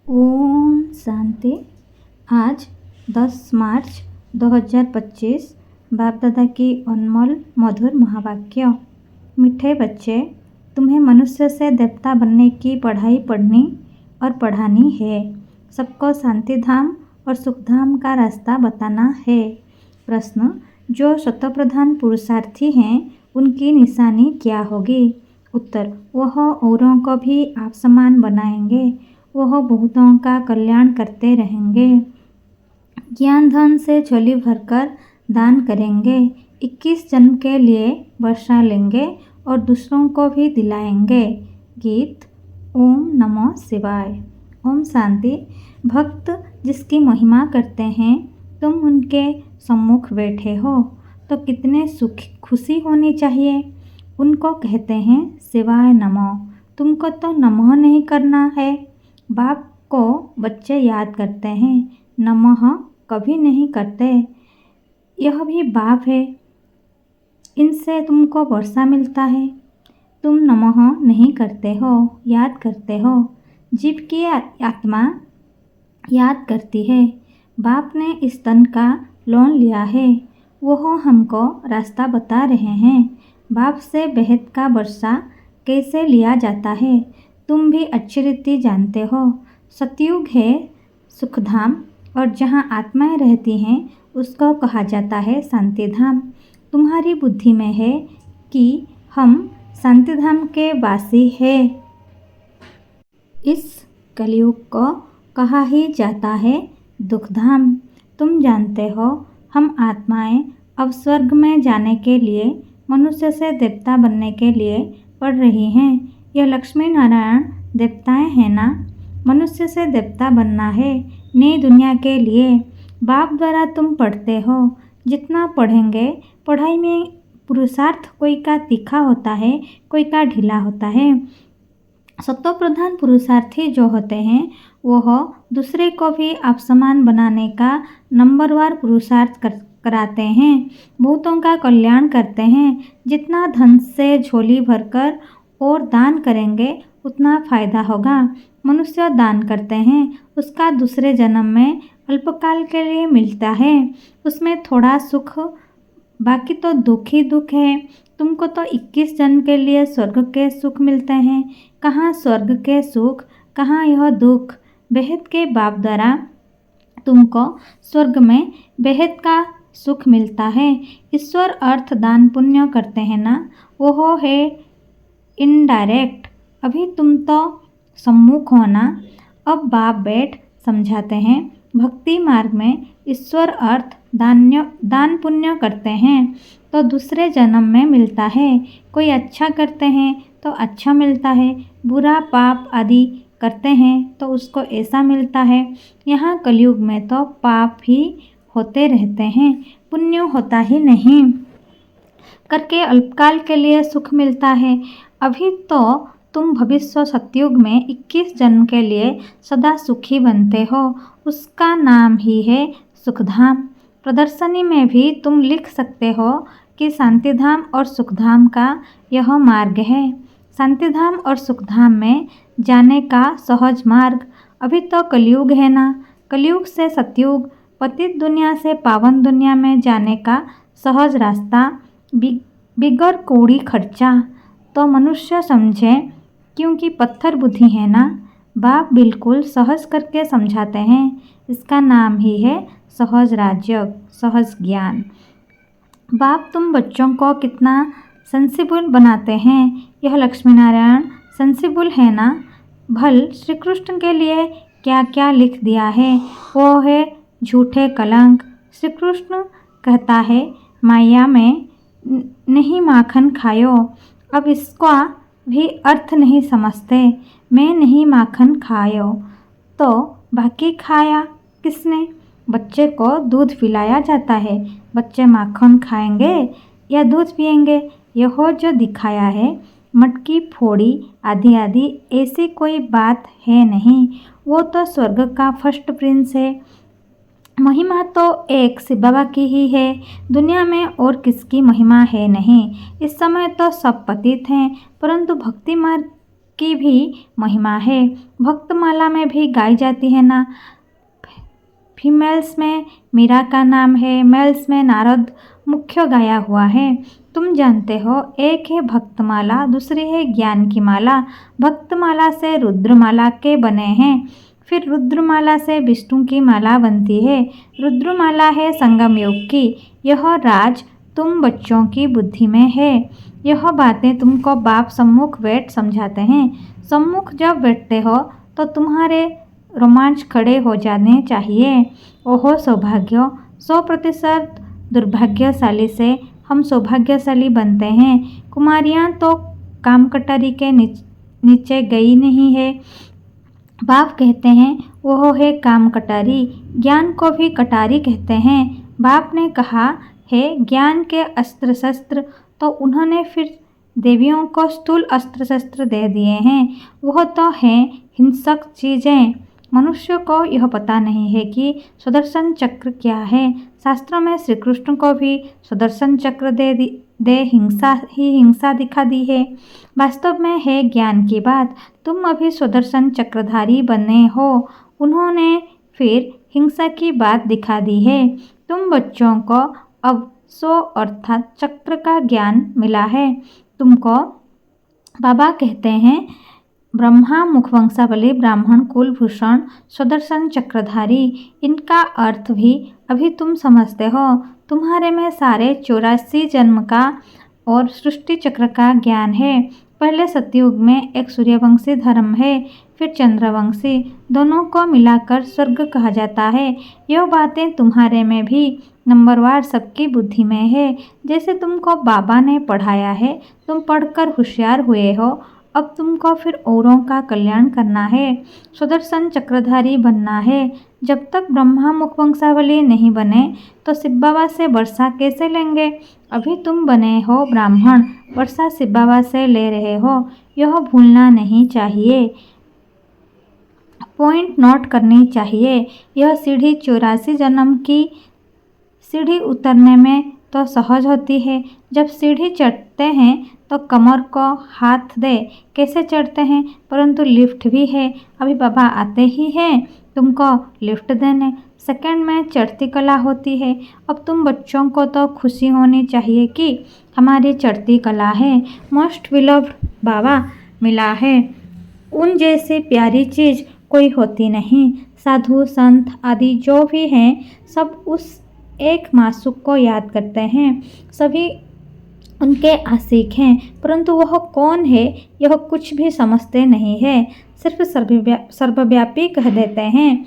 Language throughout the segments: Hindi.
ओम शांति। आज 10 मार्च 2025 बाप दादा की अनमोल मधुर महावाक्य। मीठे बच्चे, तुम्हें मनुष्य से देवता बनने की पढ़ाई पढ़नी और पढ़ानी है। सबको शांति धाम और सुख धाम का रास्ता बताना है। प्रश्न, जो शतप्रधान पुरुषार्थी हैं उनकी निशानी क्या होगी? उत्तर, वह औरों को भी आप समान बनाएंगे। वह बहुतों का कल्याण करते रहेंगे। ज्ञान धन से झोली भरकर दान करेंगे। 21 जन्म के लिए वर्षा लेंगे और दूसरों को भी दिलाएंगे। गीत। ओम नमो शिवाय। ओम शांति। भक्त जिसकी महिमा करते हैं, तुम उनके सम्मुख बैठे हो तो कितने खुशी होनी चाहिए। उनको कहते हैं शिवाय नमो। तुमको तो नमः नहीं करना है। बाप को बच्चे याद करते हैं, नमः कभी नहीं करते। यह भी बाप है, इनसे तुमको वर्षा मिलता है। तुम नमः नहीं करते हो, याद करते हो। जीव की आत्मा याद करती है। बाप ने इस तन का लोन लिया है, वह हमको रास्ता बता रहे हैं। बाप से बेहद का वर्षा कैसे लिया जाता है, तुम भी अच्छी रीति जानते हो। सतयुग है सुखधाम और जहाँ आत्माएं रहती हैं उसको कहा जाता है शांति धाम। तुम्हारी बुद्धि में है कि हम शांति धाम के वासी हैं। इस कलयुग को कहा ही जाता है दुख धाम। तुम जानते हो, हम आत्माएं अब स्वर्ग में जाने के लिए मनुष्य से देवता बनने के लिए पढ़ रही हैं। यह लक्ष्मी नारायण देवताएं हैं ना। मनुष्य से देवता बनना है नई दुनिया के लिए। बाप द्वारा तुम पढ़ते हो। जितना पढ़ेंगे, पढ़ाई में पुरुषार्थ कोई का तीखा होता है, कोई का ढीला होता है। सतोप्रधान पुरुषार्थी जो होते हैं वह दूसरे को भी आप समान बनाने का नंबरवार पुरुषार्थ कराते हैं। बहुतों का कल्याण करते हैं। जितना धन से झोली भरकर और दान करेंगे उतना फायदा होगा। मनुष्य दान करते हैं, उसका दूसरे जन्म में अल्पकाल के लिए मिलता है। उसमें थोड़ा सुख, बाकी तो दुख ही दुख है। तुमको तो 21 जन्म के लिए स्वर्ग के सुख मिलते हैं। कहाँ स्वर्ग के सुख, कहाँ यह दुख। बेहद के बाप द्वारा तुमको स्वर्ग में बेहद का सुख मिलता है। ईश्वर अर्थ दान पुण्य करते हैं ना, वह है इनडायरेक्ट। अभी तुम तो सम्मुख हो ना। अब बाप बैठ समझाते हैं। भक्ति मार्ग में ईश्वर अर्थ दान पुण्य करते हैं तो दूसरे जन्म में मिलता है। कोई अच्छा करते हैं तो अच्छा मिलता है, बुरा पाप आदि करते हैं तो उसको ऐसा मिलता है। यहाँ कलयुग में तो पाप ही होते रहते हैं, पुण्य होता ही नहीं। करके अल्पकाल के लिए सुख मिलता है। अभी तो तुम भविष्य सतयुग में 21 जन्म के लिए सदा सुखी बनते हो। उसका नाम ही है सुखधाम। प्रदर्शनी में भी तुम लिख सकते हो कि शांतिधाम और सुखधाम का यह मार्ग है। शांतिधाम और सुखधाम में जाने का सहज मार्ग। अभी तो कलयुग है ना। कलयुग से सतयुग, पतित दुनिया से पावन दुनिया में जाने का सहज रास्ता, बिगर कौड़ी खर्चा। तो मनुष्य समझे, क्योंकि पत्थर बुद्धि है ना। बाप बिल्कुल सहज करके समझाते हैं। इसका नाम ही है सहज राज्य, सहज ज्ञान। बाप तुम बच्चों को कितना सेंसिबल बनाते हैं। यह लक्ष्मी नारायण सेंसिबल है ना। भल श्री कृष्ण के लिए क्या क्या लिख दिया है। वो है झूठे कलंक। श्री कृष्ण कहता है, माया में नहीं माखन खायो। अब इसका भी अर्थ नहीं समझते। मैं नहीं माखन खायो तो बाकी खाया किसने? बच्चे को दूध पिलाया जाता है। बच्चे माखन खाएंगे या दूध पिएंगे? यह जो दिखाया है मटकी फोड़ी आदि आदि, ऐसी कोई बात है नहीं। वो तो स्वर्ग का फर्स्ट प्रिंस है। महिमा तो एक शिव बाबा की ही है। दुनिया में और किसकी महिमा है नहीं। इस समय तो सब पतित हैं, परंतु भक्ति मार्ग की भी महिमा है। भक्तमाला में भी गाई जाती है ना। फीमेल्स में मीरा का नाम है, मेल्स में नारद मुख्य गाया हुआ है। तुम जानते हो, एक है भक्तमाला, दूसरी है ज्ञान की माला। भक्तमाला से रुद्रमाला के बने हैं, फिर रुद्रमाला से विष्णु की माला बनती है। रुद्रमाला है संगम योग की। यह राज तुम बच्चों की बुद्धि में है। यह बातें तुमको बाप सम्मुख बैठ समझाते हैं। सम्मुख जब बैठते हो तो तुम्हारे रोमांच खड़े हो जाने चाहिए। ओहो सौभाग्य! 100% दुर्भाग्यशाली से हम सौभाग्यशाली बनते हैं। कुमारियाँ तो काम कटारी के नीचे गई नहीं है। बाप कहते हैं वह है काम कटारी। ज्ञान को भी कटारी कहते हैं। बाप ने कहा है ज्ञान के अस्त्र शस्त्र, तो उन्होंने फिर देवियों को स्थूल अस्त्र शस्त्र दे दिए हैं। वह तो हैं हिंसक चीज़ें। मनुष्य को यह पता नहीं है कि सुदर्शन चक्र क्या है। शास्त्रों में श्री कृष्ण को भी सुदर्शन चक्र दे हिंसा दिखा दी है। वास्तव में है ज्ञान की बात। तुम अभी सुदर्शन चक्रधारी बने हो, उन्होंने फिर हिंसा की बात दिखा दी है। तुम बच्चों को अब 100 अर्थात चक्र का ज्ञान मिला है। तुमको बाबा कहते हैं ब्रह्मा मुखवंशावली ब्राह्मण कुलभूषण सुदर्शन चक्रधारी। इनका अर्थ भी अभी तुम समझते हो। तुम्हारे में सारे 84 जन्म का और सृष्टि चक्र का ज्ञान है। पहले सतयुग में एक सूर्यवंशी धर्म है, फिर चंद्रवंशी, दोनों को मिलाकर स्वर्ग कहा जाता है। यह बातें तुम्हारे में भी नंबरवार सबकी बुद्धि में है। जैसे तुमको बाबा ने पढ़ाया है, तुम पढ़कर होशियार हुए हो। अब तुमको फिर औरों का कल्याण करना है, सुदर्शन चक्रधारी बनना है। जब तक ब्रह्मा मुखवंशावली नहीं बने तो शिव बाबा से वर्षा कैसे लेंगे? अभी तुम बने हो ब्राह्मण, वर्षा शिव बाबा से ले रहे हो, यह भूलना नहीं चाहिए। पॉइंट नोट करनी चाहिए। यह सीढ़ी 84 जन्म की सीढ़ी उतरने में तो सहज होती है। जब सीढ़ी चढ़ते हैं तो कमर को हाथ दे कैसे चढ़ते हैं, परंतु लिफ्ट भी है। अभी बाबा आते ही हैं तुमको लिफ्ट देने। सेकंड में चढ़ती कला होती है। अब तुम बच्चों को तो खुशी होनी चाहिए कि हमारी चढ़ती कला है। मोस्ट विलव्ड बाबा मिला है। उन जैसी प्यारी चीज़ कोई होती नहीं। साधु संत आदि जो भी हैं सब उस एक मासूक को याद करते हैं। सभी उनके आशिक हैं, परंतु वह कौन है यह कुछ भी समझते नहीं है। सिर्फ सर्वव्यापी कह देते हैं।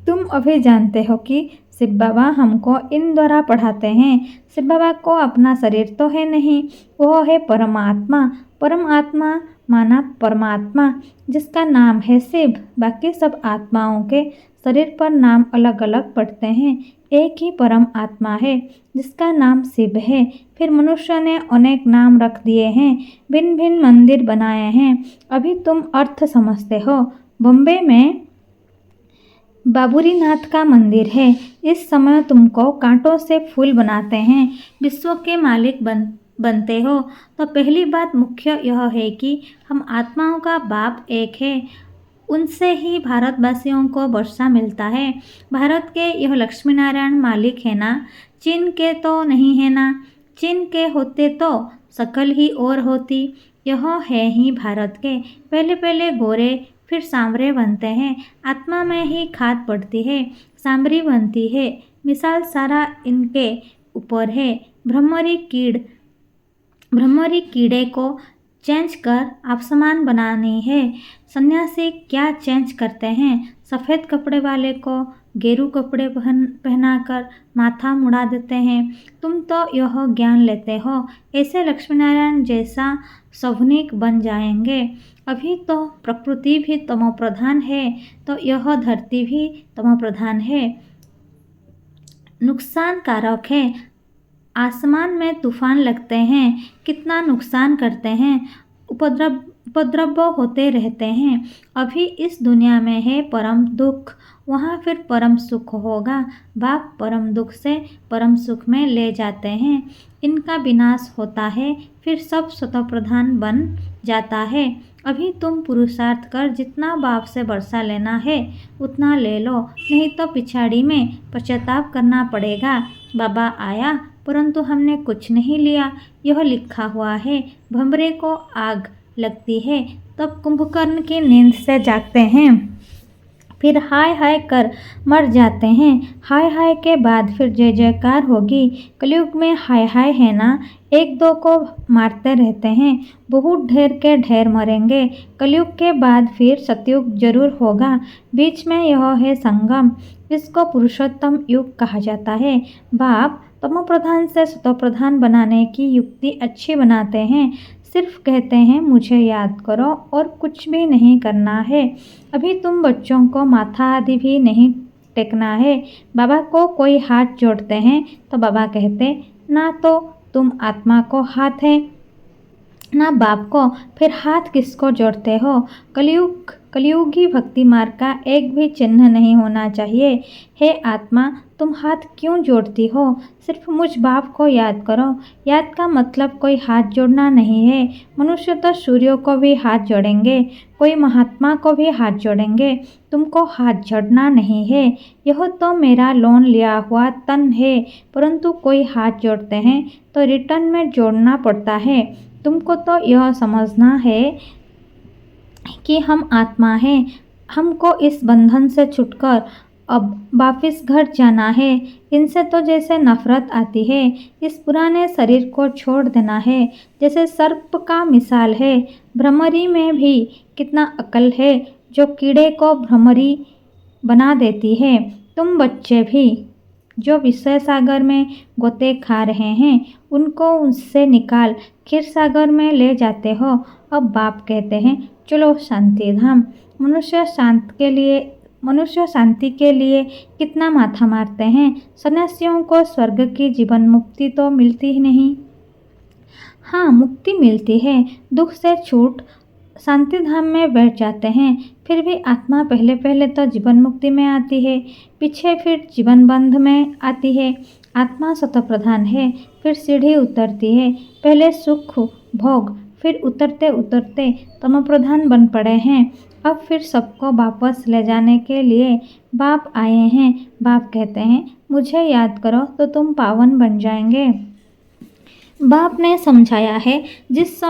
तुम अभी जानते हो कि शिव बाबा हमको इन द्वारा पढ़ाते हैं। शिव बाबा को अपना शरीर तो है नहीं, वह है परमात्मा। परमात्मा माना परमात्मा, जिसका नाम है शिव। बाकी सब आत्माओं के शरीर पर नाम अलग अलग पड़ते हैं। एक ही परम आत्मा है जिसका नाम शिव है। फिर मनुष्य ने अनेक नाम रख दिए हैं, भिन्न भिन्न मंदिर बनाए हैं। अभी तुम अर्थ समझते हो। बॉम्बे में बाबूरीनाथ का मंदिर है। इस समय तुमको कांटों से फूल बनाते हैं, विश्व के मालिक बनते हो। तो पहली बात मुख्य यह है कि हम आत्माओं का बाप एक है। उनसे ही भारतवासियों को वर्षा मिलता है। भारत के यह लक्ष्मी नारायण मालिक है ना, चीन के तो नहीं है ना। चीन के होते तो शकल ही और होती। यह है ही भारत के। पहले पहले गोरे फिर सांवरे बनते हैं। आत्मा में ही खाद पड़ती है, सांवरी बनती है। मिसाल सारा इनके ऊपर है। भ्रमरी कीड़े को चेंज कर आप समान बनानी है। सन्यासी क्या चेंज करते हैं? सफ़ेद कपड़े वाले को गेरू कपड़े पहनाकर माथा मुड़ा देते हैं। तुम तो यह ज्ञान लेते हो, ऐसे लक्ष्मीनारायण जैसा सौनिक बन जाएंगे। अभी तो प्रकृति भी तमोप्रधान है, तो यह धरती भी तमोप्रधान है, नुकसानकारक है। आसमान में तूफान लगते हैं, कितना नुकसान करते हैं। उपद्रव होते रहते हैं। अभी इस दुनिया में है परम दुख, वहाँ फिर परम सुख होगा। बाप परम दुख से परम सुख में ले जाते हैं। इनका विनाश होता है, फिर सब स्वतः प्रधान बन जाता है। अभी तुम पुरुषार्थ कर जितना बाप से वर्षा लेना है उतना ले लो, नहीं तो पिछाड़ी में पश्चाताप करना पड़ेगा। बाबा आया परंतु हमने कुछ नहीं लिया, यह लिखा हुआ है। भंवरे को आग लगती है तब कुंभकर्ण की नींद से जागते हैं, फिर हाय हाय कर मर जाते हैं। हाय हाय के बाद फिर जय जयकार होगी। कलयुग में हाय हाय है ना, एक दो को मारते रहते हैं, बहुत ढेर के ढेर मरेंगे। कलयुग के बाद फिर सतयुग जरूर होगा, बीच में यह है संगम, इसको पुरुषोत्तम युग कहा जाता है। बाप तमो प्रधान से सतो प्रधान बनाने की युक्ति अच्छी बनाते हैं, सिर्फ कहते हैं मुझे याद करो और कुछ भी नहीं करना है। अभी तुम बच्चों को माथा आदि भी नहीं टेकना है। बाबा को कोई हाथ जोड़ते हैं तो बाबा कहते ना तो तुम आत्मा को हाथ है ना बाप को, फिर हाथ किसको जोड़ते हो। कलयुगी भक्ति मार्ग का एक भी चिन्ह नहीं होना चाहिए। हे आत्मा तुम हाथ क्यों जोड़ती हो, सिर्फ मुझ बाप को याद करो। याद का मतलब कोई हाथ जोड़ना नहीं है। मनुष्य तो सूर्य को भी हाथ जोड़ेंगे, कोई महात्मा को भी हाथ जोड़ेंगे, तुमको हाथ जोड़ना नहीं है। यह तो मेरा लोन लिया हुआ तन है, परंतु कोई हाथ जोड़ते हैं तो रिटर्न में जोड़ना पड़ता है। तुमको तो यह समझना है कि हम आत्मा हैं, हमको इस बंधन से छूटकर अब वापिस घर जाना है। इनसे तो जैसे नफरत आती है, इस पुराने शरीर को छोड़ देना है। जैसे सर्प का मिसाल है, भ्रमरी में भी कितना अकल है जो कीड़े को भ्रमरी बना देती है। तुम बच्चे भी जो विषय सागर में गोते खा रहे हैं, उनको उससे निकाल क्षीर सागर में ले जाते हो। अब बाप कहते हैं चलो शांति धाम। मनुष्य शांति के लिए कितना माथा मारते हैं। सन्यासियों को स्वर्ग की जीवन मुक्ति तो मिलती ही नहीं। हाँ मुक्ति मिलती है, दुख से छूट शांति धाम में बैठ जाते हैं, फिर भी आत्मा पहले पहले तो जीवन मुक्ति में आती है, पीछे फिर जीवन बंध में आती है। आत्मा सतो प्रधान है, फिर सीढ़ी उतरती है, पहले सुख भोग, फिर उतरते उतरते तमो प्रधान बन पड़े हैं। अब फिर सबको वापस ले जाने के लिए बाप आए हैं। बाप कहते हैं मुझे याद करो तो तुम पावन बन जाएंगे। बाप ने समझाया है जिस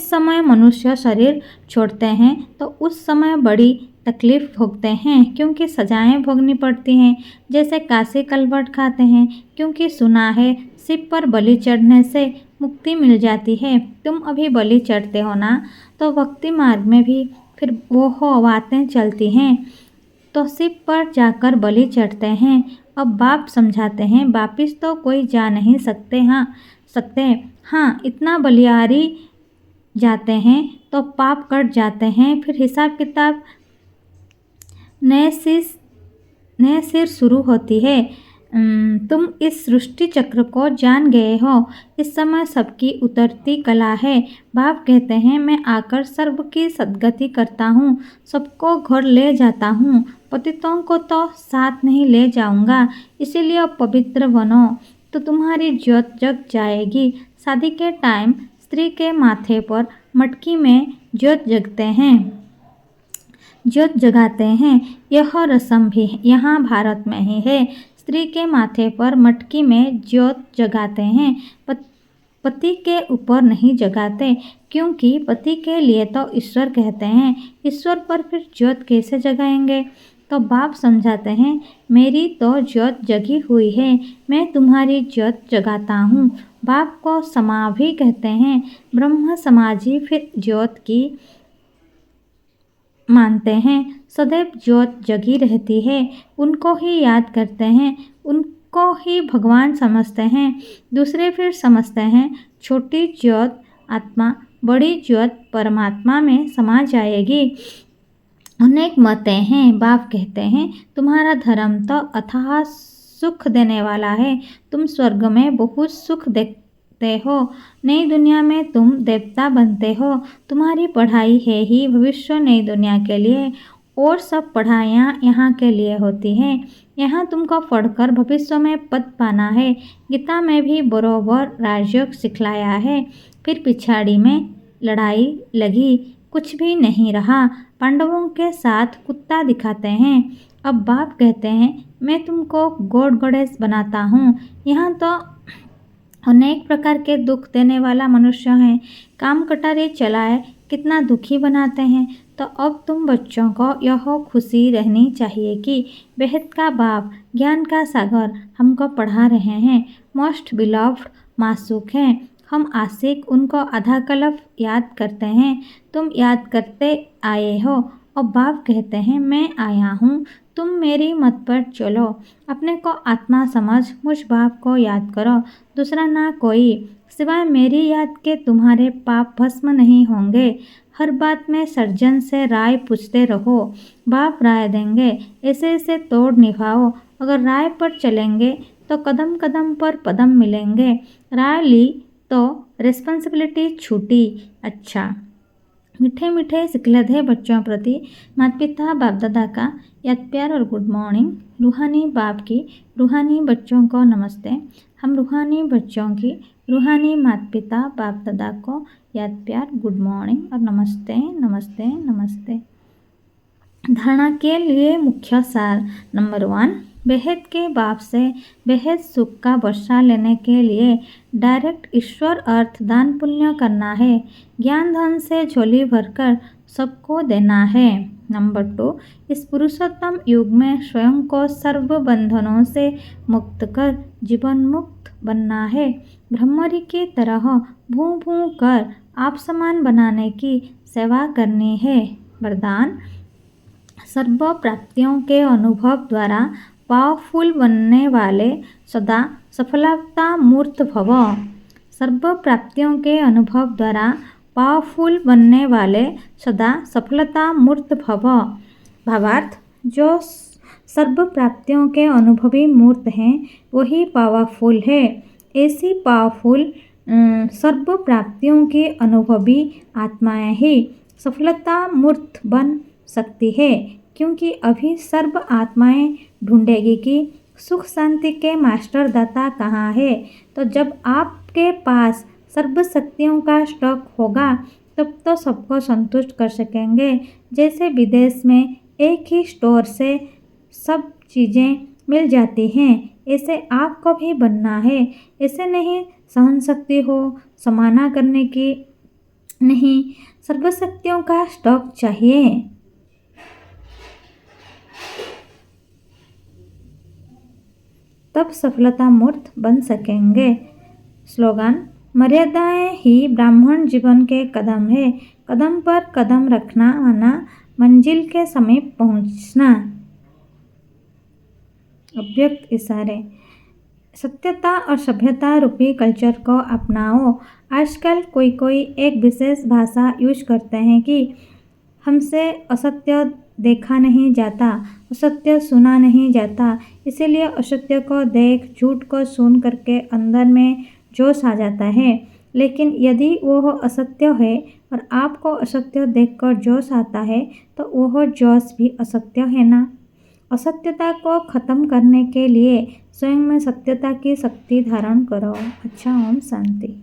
समय मनुष्य शरीर छोड़ते हैं तो उस समय बड़ी तकलीफ भोगते हैं, क्योंकि सजाएं भोगनी पड़ती हैं। जैसे काशी कलवट खाते हैं, क्योंकि सुना है शिव पर बलि चढ़ने से मुक्ति मिल जाती है। तुम अभी बलि चढ़ते हो ना, तो भक्ति मार्ग में भी फिर वो बातें चलती हैं, तो शिव पर जाकर बलि चढ़ते हैं। अब बाप समझाते हैं वापिस तो कोई जा नहीं सकते। हाँ इतना बलियारी जाते हैं तो पाप कट जाते हैं, फिर हिसाब किताब नए सिर शुरू होती है। तुम इस सृष्टि चक्र को जान गए हो, इस समय सबकी उतरती कला है। बाप कहते हैं मैं आकर सर्व की सद्गति करता हूँ, सबको घर ले जाता हूँ, पतितों को तो साथ नहीं ले जाऊँगा, इसीलिए अब पवित्र बनो तो तुम्हारी ज्योत जग जाएगी। शादी के टाइम स्त्री के माथे पर मटकी में ज्योत जगाते हैं, यह रस्म भी यहाँ भारत में ही है। स्त्री के माथे पर मटकी में ज्योत जगाते हैं, पति के ऊपर नहीं जगाते, क्योंकि पति के लिए तो ईश्वर कहते हैं, ईश्वर पर फिर ज्योत कैसे जगाएंगे। तो बाप समझाते हैं मेरी तो ज्योत जगी हुई है, मैं तुम्हारी ज्योत जगाता हूँ। बाप को समा भी कहते हैं, ब्रह्म समाजी फिर ज्योत की मानते हैं, सदैव ज्योत जगी रहती है, उनको ही याद करते हैं, उनको ही भगवान समझते हैं। दूसरे फिर समझते हैं छोटी ज्योत आत्मा, बड़ी ज्योत परमात्मा में समा जाएगी। अनेक मतें हैं। बाप कहते हैं तुम्हारा धर्म तो अथाह सुख देने वाला है, तुम स्वर्ग में बहुत सुख देखते हो, नई दुनिया में तुम देवता बनते हो। तुम्हारी पढ़ाई है ही भविष्य नई दुनिया के लिए, और सब पढ़ाइयाँ यहाँ के लिए होती हैं। यहाँ तुमको पढ़कर भविष्य में पद पाना है। गीता में भी बरोबर राजयोग सिखलाया है। फिर पिछाड़ी में लड़ाई लगी, कुछ भी नहीं रहा। पांडवों के साथ कुत्ता दिखाते हैं। अब बाप कहते हैं मैं तुमको गॉड गॉडेस बनाता हूँ। यहाँ तो अनेक प्रकार के दुख देने वाला मनुष्य है, काम कटारे चलाए कितना दुखी बनाते हैं। तो अब तुम बच्चों को यह खुशी रहनी चाहिए कि बेहद का बाप ज्ञान का सागर हमको पढ़ा रहे हैं। मोस्ट बिलव्ड मासूक हैं, हम आशिक उनको आधा कल्प याद करते हैं। तुम याद करते आए हो। अब बाप कहते हैं मैं आया हूँ, तुम मेरी मत पर चलो। अपने को आत्मा समझ मुझ बाप को याद करो, दूसरा ना कोई। सिवाय मेरी याद के तुम्हारे पाप भस्म नहीं होंगे। हर बात में सर्जन से राय पूछते रहो, बाप राय देंगे। ऐसे ऐसे तोड़ निभाओ। अगर राय पर चलेंगे तो कदम कदम पर पदम मिलेंगे। राय ली तो रिस्पॉन्सिबिलिटी छूटी। अच्छा, मीठे मीठे सिखलधे बच्चों प्रति माता पिता बाप दादा का याद प्यार और गुड मॉर्निंग। रूहानी बाप की रूहानी बच्चों को नमस्ते। हम रूहानी बच्चों की रूहानी माता पिता बाप दादा को याद प्यार गुड मॉर्निंग और नमस्ते नमस्ते नमस्ते। धारणा के लिए मुख्य सार। नंबर 1, बेहद के बाप से बेहद सुख का वर्षा लेने के लिए डायरेक्ट ईश्वर अर्थ दान पुण्य करना है। ज्ञान धन से झोली भरकर सबको देना है। नंबर 2, इस पुरुषोत्तम युग में स्वयं को सर्व बंधनों से मुक्त कर जीवन मुक्त बनना है। ब्रह्मरी की तरह भूं भूं कर आप समान बनाने की सेवा करनी है। वरदान, सर्व प्राप्तियों के अनुभव द्वारा पावरफुल बनने वाले सदा सफलता मूर्त भव। सर्व प्राप्तियों के अनुभव द्वारा पावरफुल बनने वाले सदा सफलता मूर्त भव। भावार्थ, जो सर्व प्राप्तियों के अनुभवी मूर्त हैं वही पावरफुल है। ऐसी पावरफुल सर्व प्राप्तियों के अनुभवी आत्माएं ही सफलता मूर्त बन सकती है, क्योंकि अभी सर्व आत्माएं ढूंढेगी कि सुख शांति के मास्टर दाता कहाँ है। तो जब आपके पास सर्व शक्तियों का स्टॉक होगा तब तो सबको संतुष्ट कर सकेंगे। जैसे विदेश में एक ही स्टोर से सब चीज़ें मिल जाती हैं, ऐसे आपको भी बनना है। ऐसे नहीं सहन शक्ति हो समाना करने की, नहीं, सर्वशक्तियों का स्टॉक चाहिए। तब सफलता मूर्त बन सकेंगे। स्लोगन, मर्यादाएं ही ब्राह्मण जीवन के कदम है। कदम पर कदम रखना आना मंजिल के समीप पहुंचना। अव्यक्त इशारे, सत्यता और सभ्यता रूपी कल्चर को अपनाओ। आजकल कोई एक विशेष भाषा यूज करते हैं कि हमसे असत्य देखा नहीं जाता, असत्य सुना नहीं जाता, इसीलिए असत्य को देख झूठ को सुन करके अंदर में जोश आ जाता है। लेकिन यदि वह असत्य है और आपको असत्य देखकर जोश आता है तो वह जोश भी असत्य है ना। असत्यता को खत्म करने के लिए स्वयं में सत्यता की शक्ति धारण करो। अच्छा, ओम शांति।